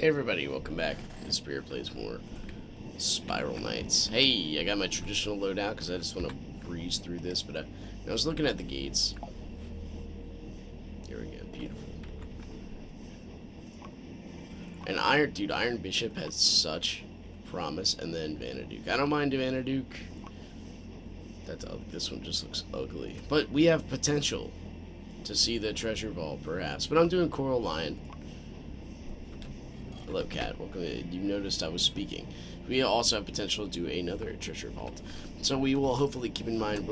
Hey everybody, welcome back. The Spirit plays more Spiral Knights. Hey, I got my traditional loadout because I just want to breeze through this, but I was looking at the gates. Here we go, beautiful. And Iron Bishop has such promise, and then Vanaduke. I don't mind Vanaduke. This one just looks ugly. But we have potential to see the treasure vault, perhaps. But I'm doing Coral Lion. Hello, Cat. Welcome. You noticed I was speaking. We also have potential to do another treasure vault. So we will hopefully keep in mind.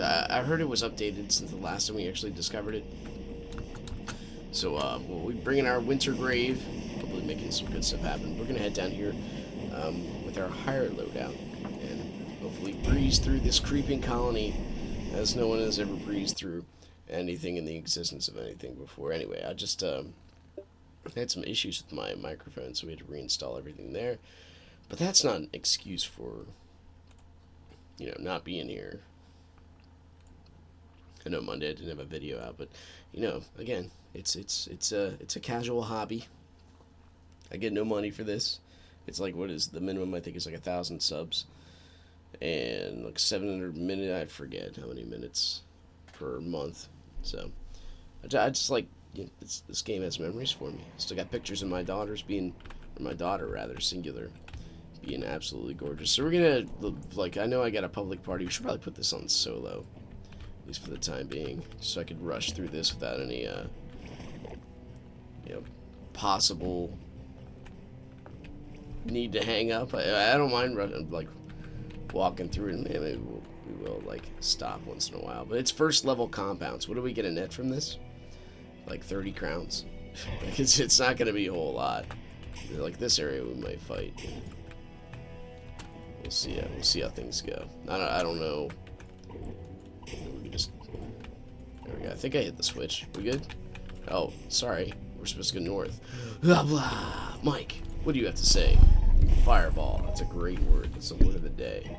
I heard it was updated since the last time we actually discovered it. So we'll be bringing our winter grave. Hopefully making some good stuff happen. We're going to head down here with our higher loadout. And hopefully breeze through this creeping colony as no one has ever breezed through anything in the existence of anything before. Anyway, I just... I had some issues with my microphone, so we had to reinstall everything there. But that's not an excuse for, not being here. I know Monday I didn't have a video out, but, again, it's a casual hobby. I get no money for this. It's like, what is the minimum? I think is like 1,000 subs. And like 700 minutes, I forget how many minutes per month. So, I just like... this game has memories for me. Still got pictures of my daughter, singular, being absolutely gorgeous. So we're gonna, I know I got a public party. We should probably put this on solo, at least for the time being, so I could rush through this without any, possible need to hang up. I don't mind walking through it, and maybe we will stop once in a while. But it's first level compounds. What do we get a net from this? Like 30 crowns. It's not going to be a whole lot. Like this area we might fight. We'll see. We'll see how things go. I don't know. We can just... There we go. I think I hit the switch. We good? Oh, sorry. We're supposed to go north. Blah, blah. Mike, what do you have to say? Fireball. That's a great word. It's the word of the day.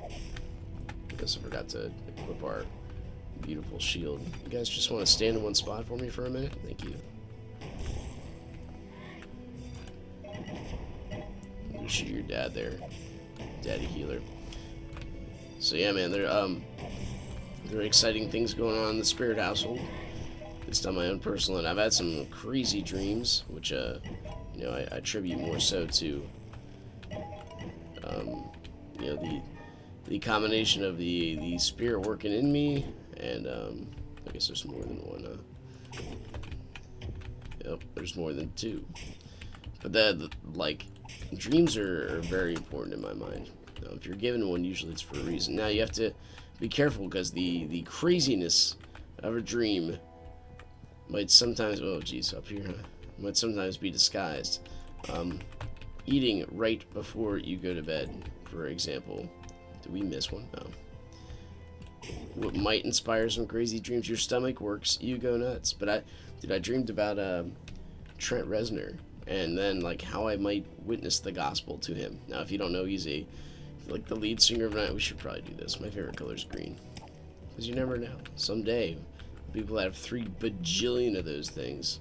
I guess I forgot to equip our beautiful shield. You guys just want to stand in one spot for me for a minute? Thank you. I'm gonna shoot your dad there, daddy healer. So yeah, man, there are exciting things going on in the spirit household. This time my own personal, and I've had some crazy dreams, which I attribute more so to the combination of the spirit working in me. And, I guess there's more than one, Yep, there's more than two. But dreams are very important in my mind. If you're given one, usually it's for a reason. Now, you have to be careful, because the craziness of a dream might sometimes, up here, might sometimes be disguised. Eating right before you go to bed, for example. Did we miss one? No. What might inspire some crazy dreams. Your stomach works, you go nuts. But I dreamed about Trent Reznor, and then how I might witness the gospel to him. Now, if you don't know, he's the lead singer of Night. We should probably do this. My favorite color is green, because you never know. Someday, people that have 3 bajillion of those things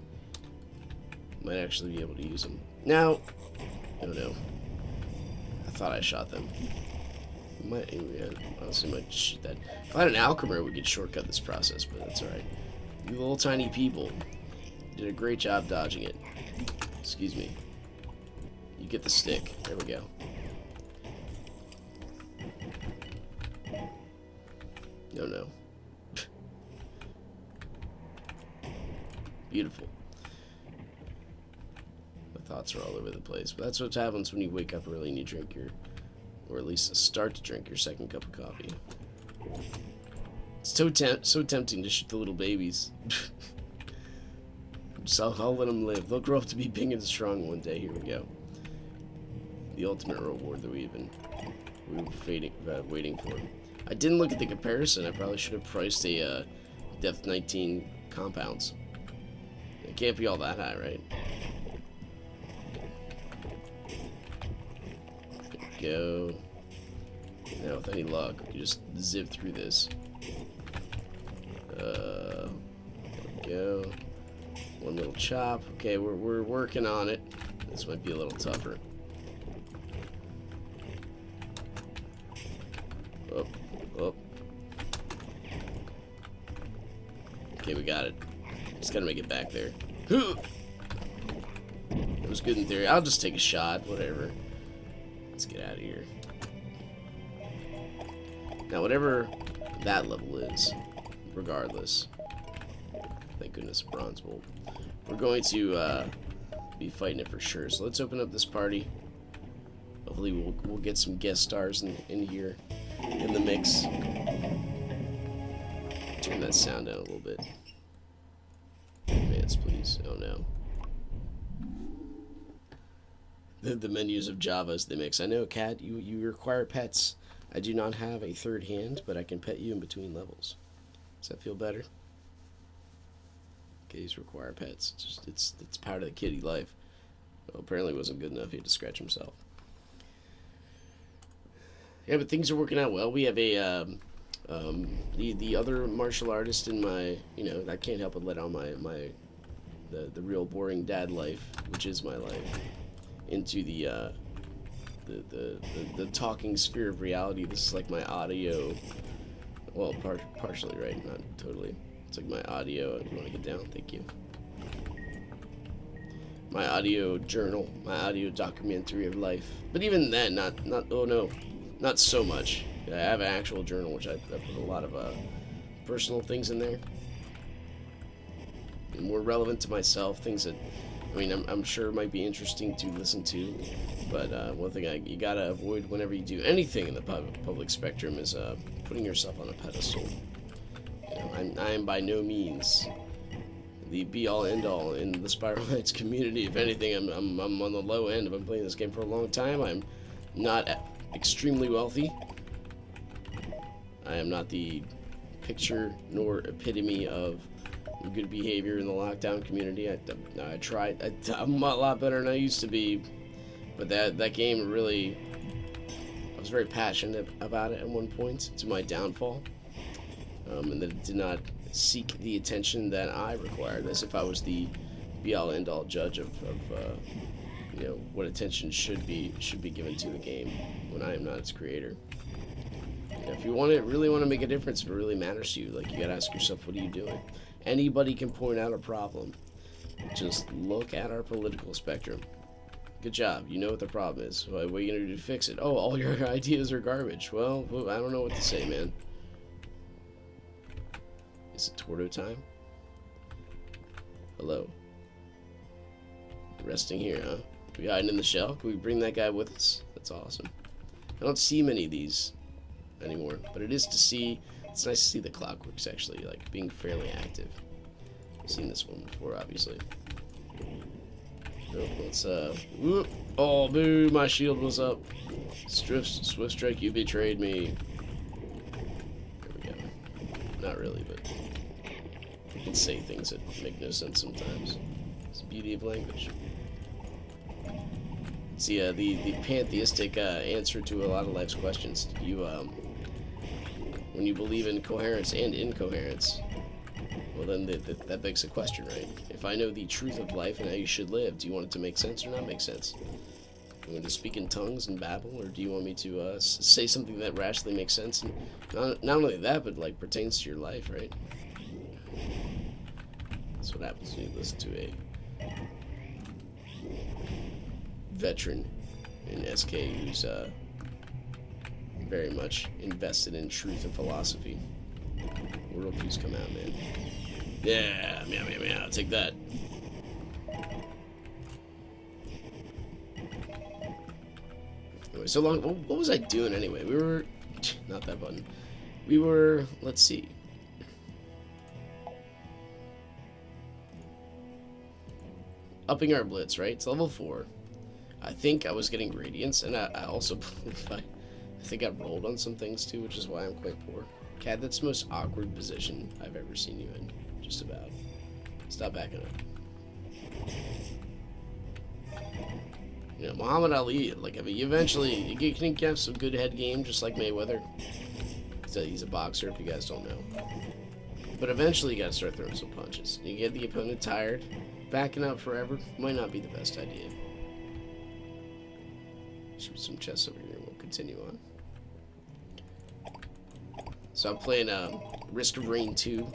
might actually be able to use them. Now, I don't know. I thought I shot them. Honestly, might shoot that. If I had an Alchemist, we could shortcut this process, but that's alright. You little tiny people did a great job dodging it. Excuse me. You get the stick. There we go. No. Beautiful. My thoughts are all over the place, but that's what happens when you wake up early and you drink your... or at least start to drink your second cup of coffee. It's so tempting to shoot the little babies. So I'll let them live. They'll grow up to be big and strong one day. Here we go. The ultimate reward that we were waiting for. I didn't look at the comparison. I probably should have priced a Depth 19 compounds. It can't be all that high, right? Go. Now, with any luck, we can just zip through this. There we go. One little chop. Okay, we're working on it. This might be a little tougher. Oh, oh. Okay, we got it. Just gotta make it back there. It was good in theory. I'll just take a shot, whatever. Let's get out of here. Now, whatever that level is, regardless. Thank goodness, bronze bolt. We're going to be fighting it for sure. So let's open up this party. Hopefully we'll get some guest stars in here, in the mix. Turn that sound down a little bit. Advance, please. Oh no. The menus of Java is the mix. I know, Cat, you require pets. I do not have a third hand, but I can pet you in between levels. Does that feel better? Kitties require pets. It's part of the kitty life. Well, apparently it wasn't good enough. He had to scratch himself. Yeah, but things are working out well. We have a the other martial artist in my, you know, I can't help but let out the real boring dad life, which is my life, into the talking sphere of reality. This is like my audio. Well, partially, right? Not totally. It's like my audio. You want to get down? Thank you. My audio journal, my audio documentary of life. But even then, not. Oh no, not so much. I have an actual journal, which I put a lot of personal things in there, and more relevant to myself. Things that, I mean, I'm sure might be interesting to listen to. But one thing you gotta avoid whenever you do anything in the public spectrum is putting yourself on a pedestal. You know, I am by no means the be-all, end-all in the Spiral Knights community. If anything, I'm on the low end. I've been playing this game for a long time. I'm not extremely wealthy. I am not the picture nor epitome of good behavior in the lockdown community. I tried. I'm a lot better than I used to be. But that game really, I was very passionate about it at one point, to my downfall, and that it did not seek the attention that I required, as if I was the be-all, end-all judge of you know, what attention should be given to the game, when I am not its creator. You know, if you really want to make a difference, if it really matters to you, like, you gotta ask yourself, what are you doing? Anybody can point out a problem. Just look at our political spectrum. Good job. You know what the problem is. What are you going to do to fix it? Oh, all your ideas are garbage. Well, I don't know what to say, man. Is it Torto time? Hello. Resting here, huh? We hiding in the shell? Can we bring that guy with us? That's awesome. I don't see many of these anymore, but it is to see. It's nice to see the Clockworks actually, like, being fairly active. I've seen this one before, obviously. Oh, let's, whoop. Oh, boo, my shield was up. Swift strike, you betrayed me. There we go. Not really, but you can say things that make no sense sometimes. It's the beauty of language. See, the pantheistic answer to a lot of life's questions. When you believe in coherence and incoherence, well, then that begs a question, right? If I know the truth of life and how you should live, do you want it to make sense or not make sense? Do you want me to speak in tongues and babble, or do you want me to say something that rationally makes sense? And not only that, but, like, pertains to your life, right? That's what happens when you listen to a veteran in SK who's very much invested in truth and philosophy. World peace come out, man. Yeah, meow, meow, meow. Take that. Anyway, so long. What was I doing anyway? We were not that button. We were. Let's see. Upping our blitz, right? It's level 4. I think I was getting radiance, and I also believe I think I rolled on some things too, which is why I'm quite poor. Cat, that's the most awkward position I've ever seen you in. Just about. Stop backing up. You know, Muhammad Ali, like, I mean, eventually, you can have some good head game, just like Mayweather. He's a boxer, if you guys don't know. But eventually, you gotta start throwing some punches. You get the opponent tired. Backing up forever might not be the best idea. Shoot some chests over here and we'll continue on. So I'm playing Risk of Rain 2.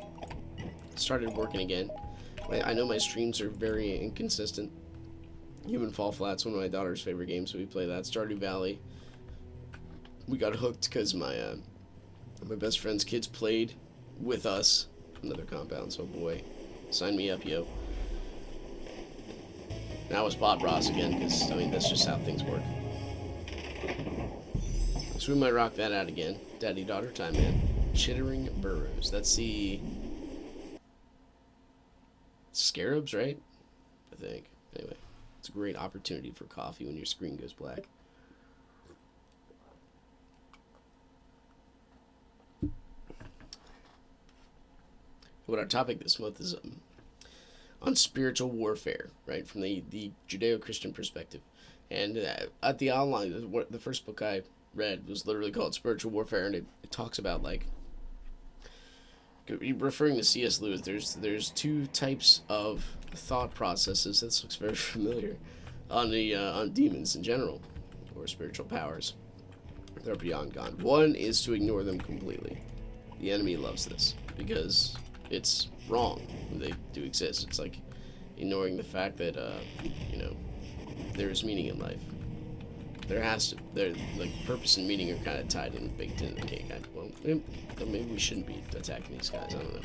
Started working again. I know my streams are very inconsistent. Human Fall Flat's one of my daughter's favorite games, so we play that. Stardew Valley. We got hooked because my best friend's kids played with us. Another compound, so boy, sign me up, yo. Now it's Bob Ross again, because, I mean, that's just how things work. So we might rock that out again. Daddy-daughter time, man. Chittering Burrows. That's the Scarabs, right? I think. Anyway, it's a great opportunity for coffee when your screen goes black. What our topic this month is on spiritual warfare, right? From the Judeo-Christian perspective. And at the online, the first book I read was literally called Spiritual Warfare, and it talks about, like, referring to C.S. Lewis, there's two types of thought processes. This looks very familiar on demons in general, or spiritual powers. They're beyond God. One is to ignore them completely. The enemy loves this because it's wrong when they do exist. It's like ignoring the fact that there is meaning in life. Like purpose and meaning are kind of tied in, baked into the cake. Maybe we shouldn't be attacking these guys. I don't know.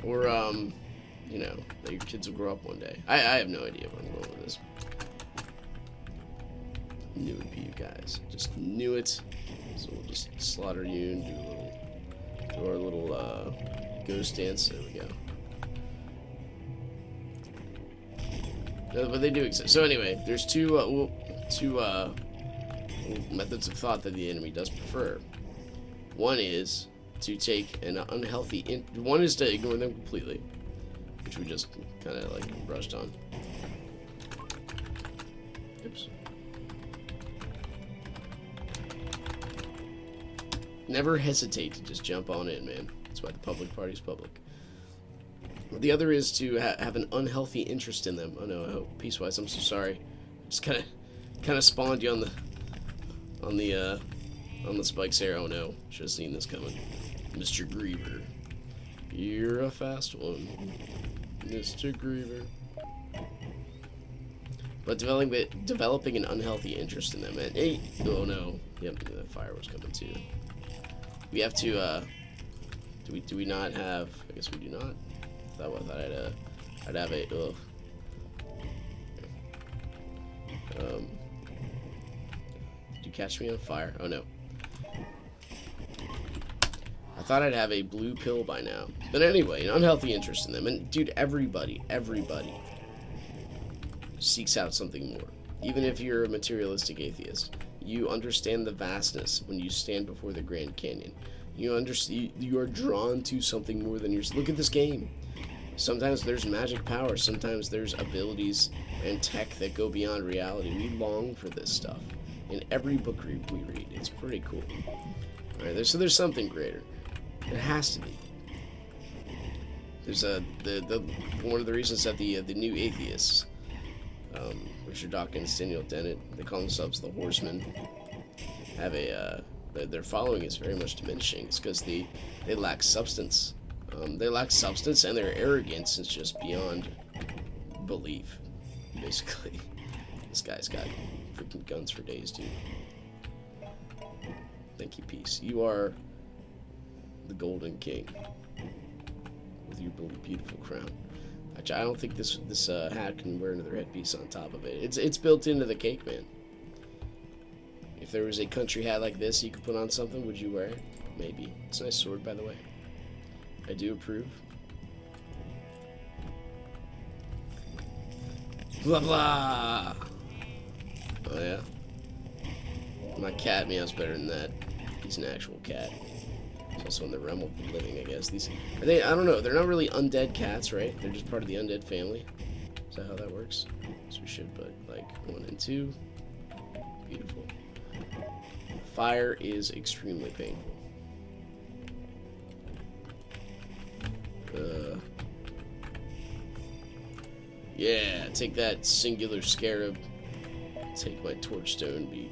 Or that your kids will grow up one day. I have no idea where I'm going with this. Knew it'd be you guys. Just knew it. So we'll just slaughter you and do our little ghost dance. There we go. No, but they do exist. So anyway, there's two methods of thought that the enemy does prefer. One is to take an unhealthy... One is to ignore them completely, which we just kind of like brushed on. Oops. Never hesitate to just jump on in, man. That's why the public party's public. The other is to have an unhealthy interest in them. Oh no, I hope Peacewise, I'm so sorry. Just kind of spawned you on the spikes there. Oh no, should have seen this coming. Mr. Griever, you're a fast one, Mr. Griever. But developing an unhealthy interest in them, man. Hey, oh no, yep, the fire was coming too. We have to. Do we not have? I guess we do not. I thought I'd have a. Ugh. Did you catch me on fire? Oh no. I thought I'd have a blue pill by now. But anyway, an unhealthy interest in them. And dude, everybody seeks out something more. Even if you're a materialistic atheist, you understand the vastness when you stand before the Grand Canyon. You are drawn to something more than yours. Look at this game. Sometimes there's magic power. Sometimes there's abilities and tech that go beyond reality. We long for this stuff in every book we read. It's pretty cool. All right, so there's something greater. There has to be. There's one of the reasons that the new atheists, Richard Dawkins, Daniel Dennett, they call themselves the Horsemen, have their following is very much diminishing. It's because they lack substance. They lack substance, and their arrogance is just beyond belief, basically. This guy's got freaking guns for days, dude. Thank you, Peace. You are the Golden King with your beautiful crown. I don't think this hat can wear another headpiece on top of it. It's built into the cake, man. If there was a country hat like this you could put on something, would you wear it? Maybe. It's a nice sword, by the way. I do approve. Blah blah. Oh yeah. My cat meows better than that. He's an actual cat. He's also in the realm of the living, I guess. I don't know. They're not really undead cats, right? They're just part of the undead family. Is that how that works? So we should put like 1 and 2. Beautiful. Fire is extremely painful. Yeah, take that, singular scarab. take my torch stone and be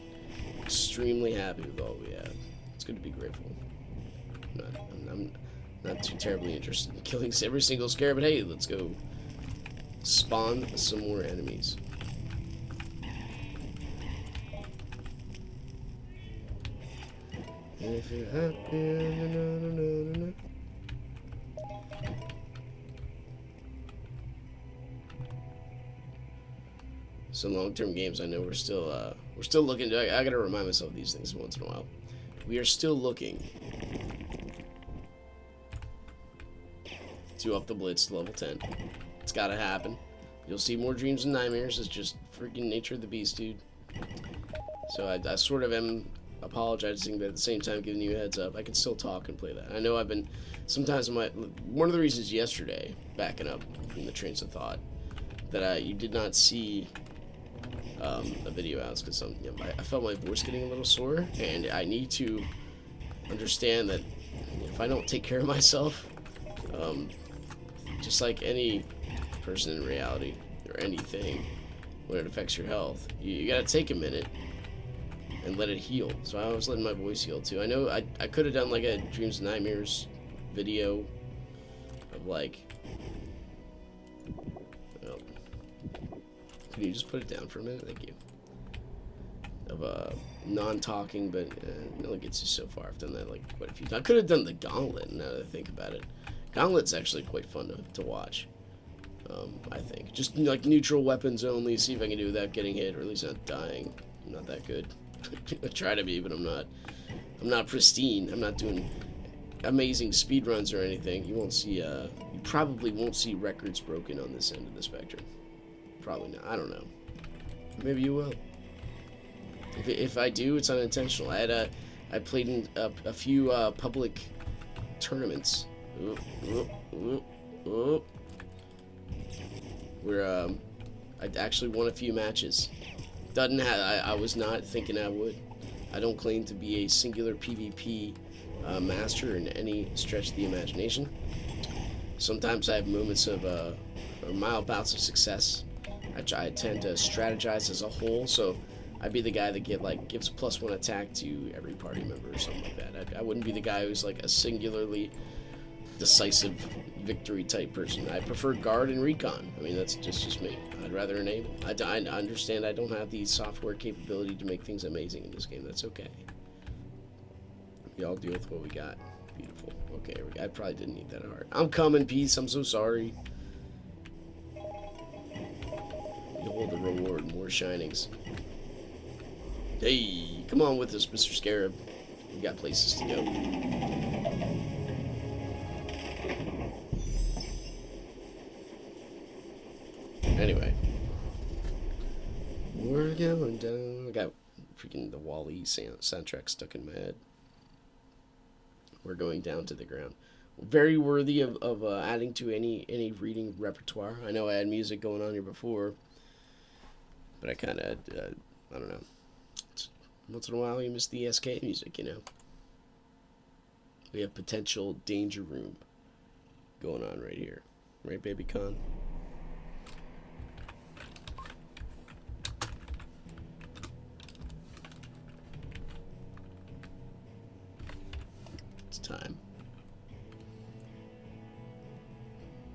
extremely happy with all we have. It's good to be grateful. I'm not too terribly interested in killing every single scare, but hey, let's go spawn some more enemies. If you're happy, So long-term games, I know we're still looking. I gotta remind myself of these things once in a while. We are still looking to up the blitz to level 10. It's gotta happen. You'll see more dreams and nightmares. It's just freaking nature of the beast, dude. So I sort of am apologizing, but at the same time giving you a heads up. I can still talk and play that. I know I've been sometimes one of the reasons yesterday, backing up from the trains of thought, that you did not see a video out because I felt my voice getting a little sore, and I need to understand that if I don't take care of myself, just like any person in reality or anything, when it affects your health, you gotta take a minute and let it heal. So I was letting my voice heal too. I know I could have done like a Dreams and Nightmares video of like, can you just put it down for a minute? Thank you. Of non-talking, but it only gets you so far. I've done that like quite a few times. I could have done the Gauntlet now that I think about it. Gauntlet's actually quite fun to watch. I think just like neutral weapons only. See if I can do without getting hit, or at least not dying. I'm not that good. I try to be, but I'm not. I'm not pristine. I'm not doing amazing speed runs or anything. You won't see. You probably won't see records broken on this end of the spectrum. Probably not. I don't know. Maybe you will. If I do, it's unintentional. I played in a few public tournaments. Where I actually won a few matches. I was not thinking I would. I don't claim to be a singular PvP master in any stretch of the imagination. Sometimes I have moments of or mild bouts of success. I tend to strategize as a whole, so I'd be the guy that gives a +1 attack to every party member or something like that. I wouldn't be the guy who's like a singularly decisive victory type person. I prefer guard and recon. I mean, that's just me. I'd rather enable. I understand I don't have the software capability to make things amazing in this game. That's okay. We all deal with what we got. Beautiful. Okay, I probably didn't need that hard. I'm coming, peace. I'm so sorry. Behold the reward, more shinings. Hey, come on with us, Mr. Scarab. We got places to go. Anyway, we're going down. I got freaking the Wall-E soundtrack stuck in my head. We're going down to the ground. Very worthy of adding to any reading repertoire. I know I had music going on here before, but I kind of, I don't know. Once in a while, you miss the SK music, you know. We have potential danger room going on right here. Right, Baby Con? It's time.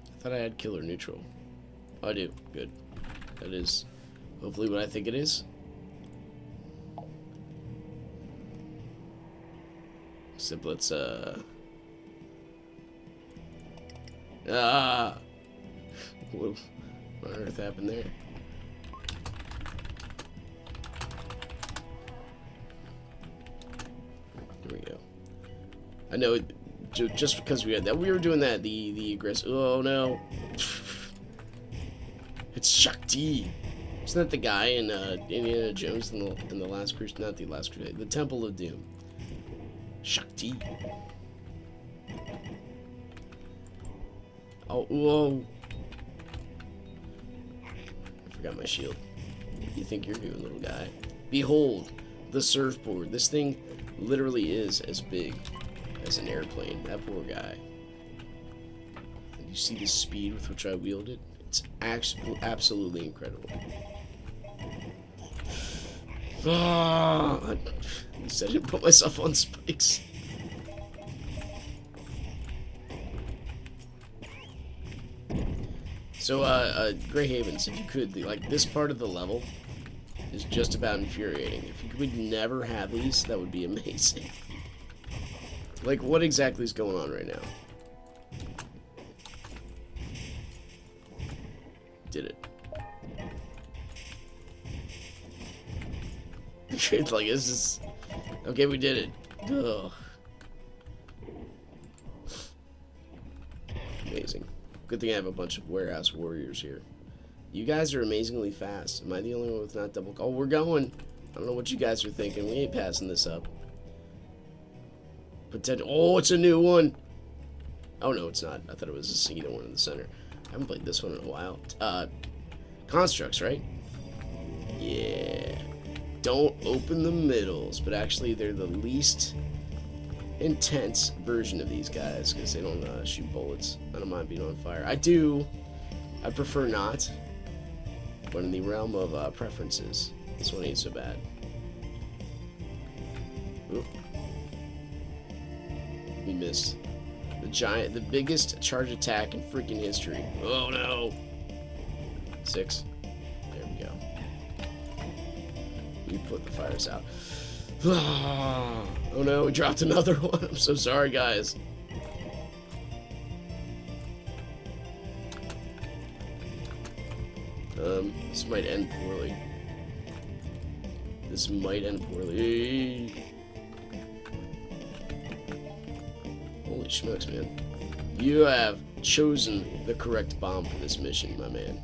I thought I had killer neutral. Oh, I do. Good. That is hopefully what I think it is. So let's what on earth happened there? Here we go. I know just because we had that, we were doing that, the aggressive. Oh no. It's Shakti. Isn't that the guy in Indiana Jones in the Last Crusade? Not the Last Crusade, the Temple of Doom. Shakti. Oh, whoa. I forgot my shield. What do you think you're doing, little guy? Behold, the surfboard. This thing literally is as big as an airplane. That poor guy. And you see the speed with which I wield it? It's absolutely incredible. I said I didn't put myself on spikes. So, Grey Havens, if you could, like, this part of the level is just about infuriating. If you could never have these, that would be amazing. Like, what exactly is going on right now? Did it. It's like, this is... Okay, we did it. Ugh. Amazing. Good thing I have a bunch of warehouse warriors here. You guys are amazingly fast. Am I the only one with not double... Oh, we're going. I don't know what you guys are thinking. We ain't passing this up. Oh, it's a new one. Oh, no, it's not. I thought it was a singular one in the center. I haven't played this one in a while. Constructs, right? Yeah. Don't open the middles, but actually they're the least intense version of these guys because they don't shoot bullets. I don't mind being on fire. I do. I prefer not. But in the realm of preferences, this one ain't so bad. Oop. We missed. The biggest charge attack in freaking history. Oh no. 6. There we go. We put the fires out. Oh no, we dropped another one. I'm so sorry, guys. This might end poorly. This might end poorly. Holy smokes, man. You have chosen the correct bomb for this mission, my man.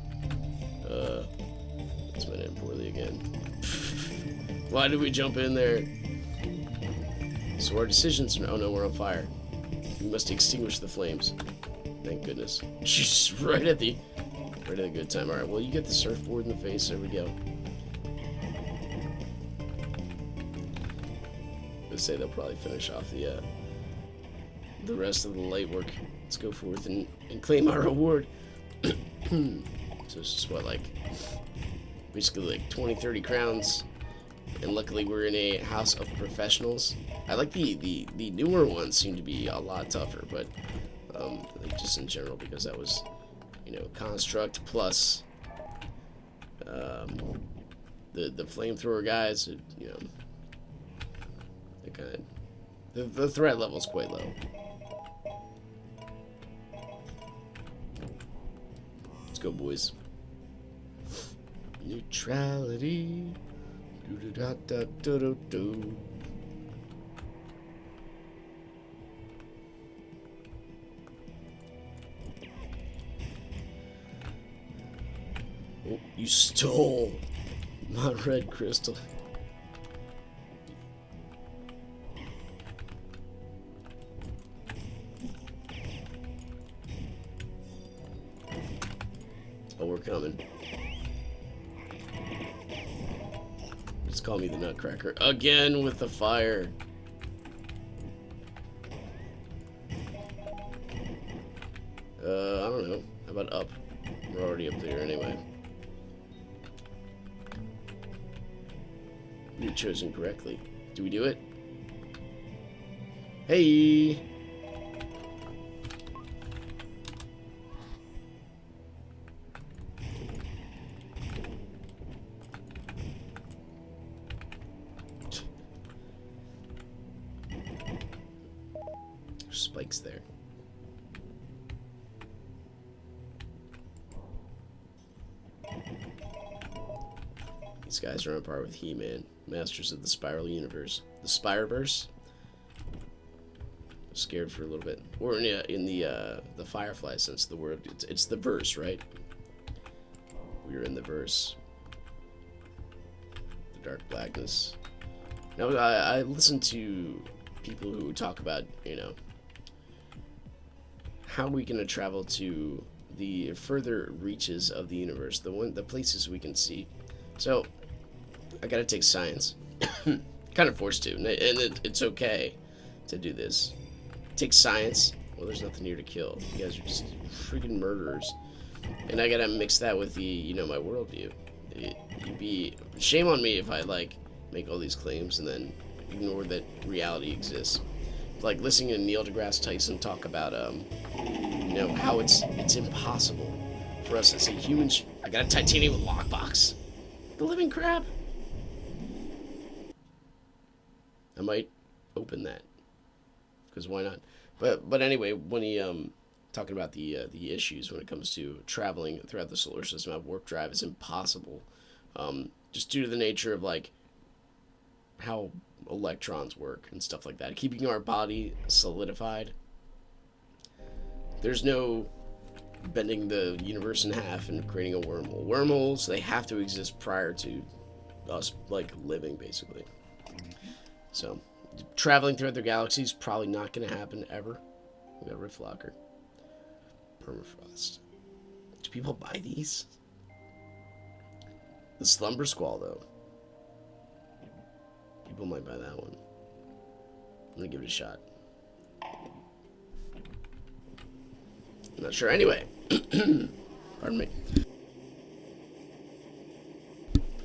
This might end poorly again. Why did we jump in there? So our decisions are... Oh no, we're on fire. We must extinguish the flames. Thank goodness. Just right at the good time. Alright, well, you get the surfboard in the face. There we go. Let's say they'll probably finish off the rest of the light work. Let's go forth and claim our reward. So it's just what, like, basically like 20-30 crowns. And luckily we're in a house of professionals. I like the newer ones seem to be a lot tougher, but like just in general, because that was, you know, construct plus the flamethrower guys, you know, they kind of, the threat level is quite low. Let's go, boys. Neutrality. Do-do-da-da-do-do-do. Oh, you stole my red crystal. Oh, we're coming. Just call me the Nutcracker. Again with the fire. I don't know. How about up? We're already up there anyway. You're chosen correctly. Do we do it? Hey! Spikes there. These guys are on par with He-Man, masters of the spiral universe. The Spireverse. I'm scared for a little bit. Or in the Firefly sense of the word. It's the verse, right? We're in the verse. The dark blackness. Now, I listen to people who talk about, you know, how we can travel to the further reaches of the universe, the places we can see. So, I gotta take science. Kind of forced to, and it's okay to do this. Take science. Well, there's nothing here to kill. You guys are just freaking murderers. And I gotta mix that with the, you know, my worldview. It'd be shame on me if I, like, make all these claims and then ignore that reality exists. Like listening to Neil deGrasse Tyson talk about, how it's impossible for us as a humans. I got a titanium lockbox. The living crap. I might open that because why not? But anyway, when he talking about the issues when it comes to traveling throughout the solar system at warp drive is impossible, just due to the nature of like how electrons work and stuff like that, keeping our body solidified. There's no bending the universe in half and creating a wormhole. Wormholes, they have to exist prior to us like living, basically. So traveling throughout the galaxy is probably not going to happen ever. We got Rift Locker. Permafrost. Do people buy these? The Slumber Squall, though. People might buy that one. I'm gonna give it a shot. I'm not sure. Anyway. Pardon me.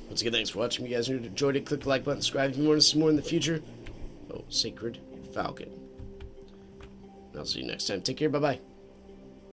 Once again, thanks for watching. If you guys enjoyed it, click the like button, subscribe if you want to see more in the future. Oh, Sacred Falcon. And I'll see you next time. Take care. Bye-bye.